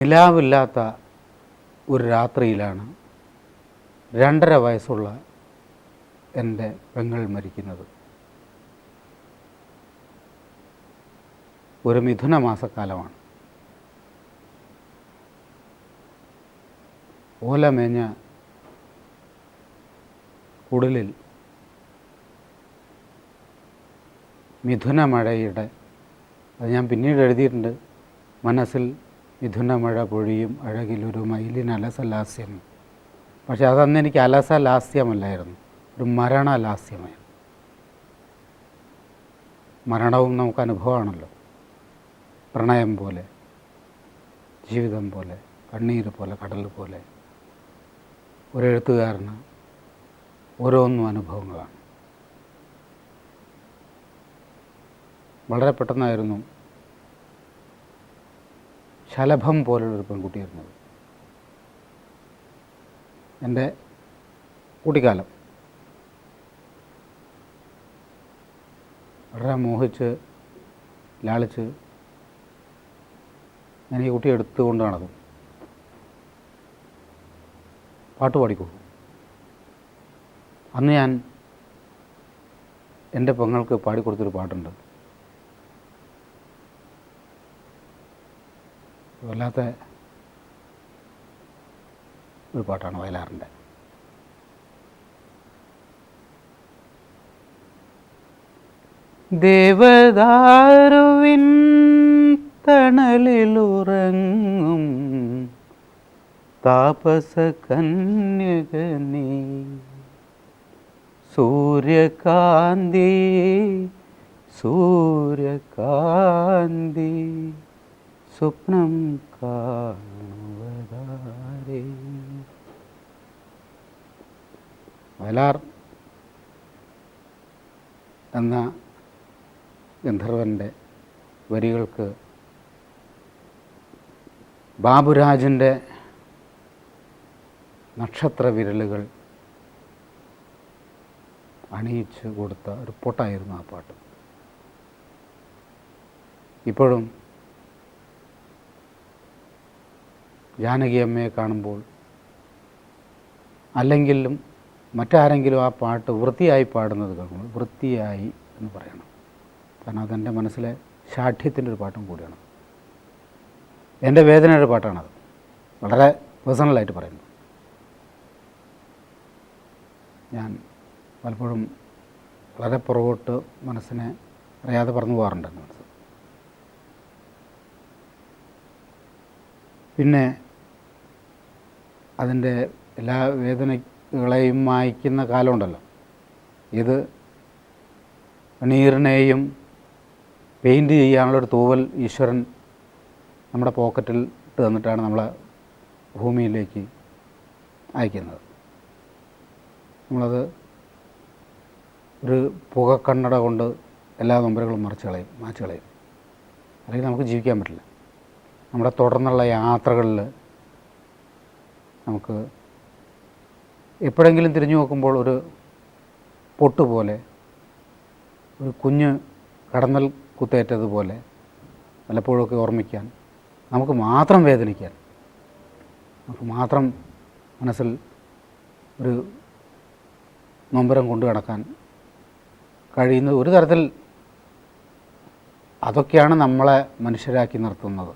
നിലാവില്ലാത്ത ഒരു രാത്രിയിലാണ് 2.5 വയസ്സുള്ള എൻ്റെ പെങ്ങൾ മരിക്കുന്നത്. ഒരു മിഥുന മാസക്കാലമാണ്. ഓലമേഞ്ഞ കുടിലിൽ മിഥുനമഴയുടെ, അത് ഞാൻ പിന്നീട് എഴുതിയിട്ടുണ്ട്, മനസ്സിൽ മിഥുനമഴ പൊഴിയും അഴകിലൊരു മയിലിനലസലാസ്യം. പക്ഷെ അതന്ന് എനിക്ക് അലസലാസ്യമല്ലായിരുന്നു, ഒരു മരണലാസ്യമായിരുന്നു. മരണവും നമുക്ക് അനുഭവമാണല്ലോ. പ്രണയം പോലെ, ജീവിതം പോലെ, കണ്ണീര് പോലെ, കടൽ പോലെ. ഒരു എഴുത്തുകാരന് ഓരോന്നും അനുഭവങ്ങളാണ്. വളരെ പെട്ടെന്നായിരുന്നു ശലഭം പോലുള്ളൊരു പെൺകുട്ടിയായിരുന്നത്. എൻ്റെ കുട്ടിക്കാലം വളരെ മോഹിച്ച് ലാളിച്ച് ഞാൻ ഈ കുട്ടിയെ എടുത്തുകൊണ്ട് നടക്കും. പാട്ട് പാടിക്കൊടുക്കും. അന്ന് ഞാൻ എൻ്റെ പെങ്ങൾക്ക് പാടിക്കൊടുത്തൊരു പാട്ടുണ്ട്. വല്ലാത്ത ഒരു പാട്ടാണ് വയലാറിൻ്റെ. ദേവദാരുവിൻ തണലിലുറങ്ങും താപസ കന്യക നീ, സൂര്യകാന്തി സൂര്യകാന്തി സ്വപ്നം കാണുവതാരേ. വയലാർ എന്ന ഗന്ധർവൻ്റെ വരികൾക്ക് ബാബുരാജിൻ്റെ നക്ഷത്ര വിരലുകൾ അണിയിച്ച് കൊടുത്ത ഒരു പൊട്ടായിരുന്നു ആ പാട്ട്. ഇപ്പോഴും ജാനകി അമ്മയെ കാണുമ്പോൾ, അല്ലെങ്കിലും മറ്റാരെങ്കിലും ആ പാട്ട് വൃത്തിയായി പാടുന്നത് കേൾക്കുമ്പോൾ വൃത്തിയായി എന്ന് പറയണം. കാരണം അതെൻ്റെ മനസ്സിലെ ശാഠ്യത്തിൻ്റെ ഒരു പാട്ടും കൂടിയാണ്. എൻ്റെ വേദനയുടെ പാട്ടാണത്. വളരെ പേഴ്സണലായിട്ട് പറയുന്നു. ഞാൻ പലപ്പോഴും വളരെ പുറകോട്ട് മനസ്സിനെ അറിയാതെ പറഞ്ഞു പോകാറുണ്ട് എൻ്റെ മനസ്സ്. പിന്നെ അതിൻ്റെ എല്ലാ വേദനകളെയും മായ്ക്കുന്ന കാലമുണ്ടല്ലോ. ഇത് കണ്ണീരിനെയും പെയിൻറ്റ് ചെയ്യാനുള്ളൊരു തൂവൽ ഈശ്വരൻ നമ്മുടെ പോക്കറ്റിൽ ഇട്ട് തന്നിട്ടാണ് നമ്മളെ ഭൂമിയിലേക്ക് അയക്കുന്നത്. നമ്മളത് ഒരു പുകക്കണ്ണട കൊണ്ട് എല്ലാ നൊമ്പരങ്ങളും മായ്ച്ചു കളയും. അല്ലെങ്കിൽ നമുക്ക് ജീവിക്കാൻ പറ്റില്ല. നമ്മുടെ തുടർന്നുള്ള യാത്രകളിൽ നമുക്ക് എപ്പോഴെങ്കിലും തിരിഞ്ഞു നോക്കുമ്പോൾ ഒരു പൊട്ടുപോലെ, ഒരു കുഞ്ഞ് കടന്നൽ കുത്തേറ്റതുപോലെ പലപ്പോഴൊക്കെ ഓർമ്മിക്കാൻ, നമുക്ക് മാത്രം വേദനിക്കാൻ, നമുക്ക് മാത്രം മനസ്സിൽ ഒരു നൊമ്പരം കൊണ്ടു നടക്കാൻ കഴിയുന്ന ഒരു തരത്തിൽ അതൊക്കെയാണ് നമ്മളെ മനുഷ്യരാക്കി നിർത്തുന്നത്.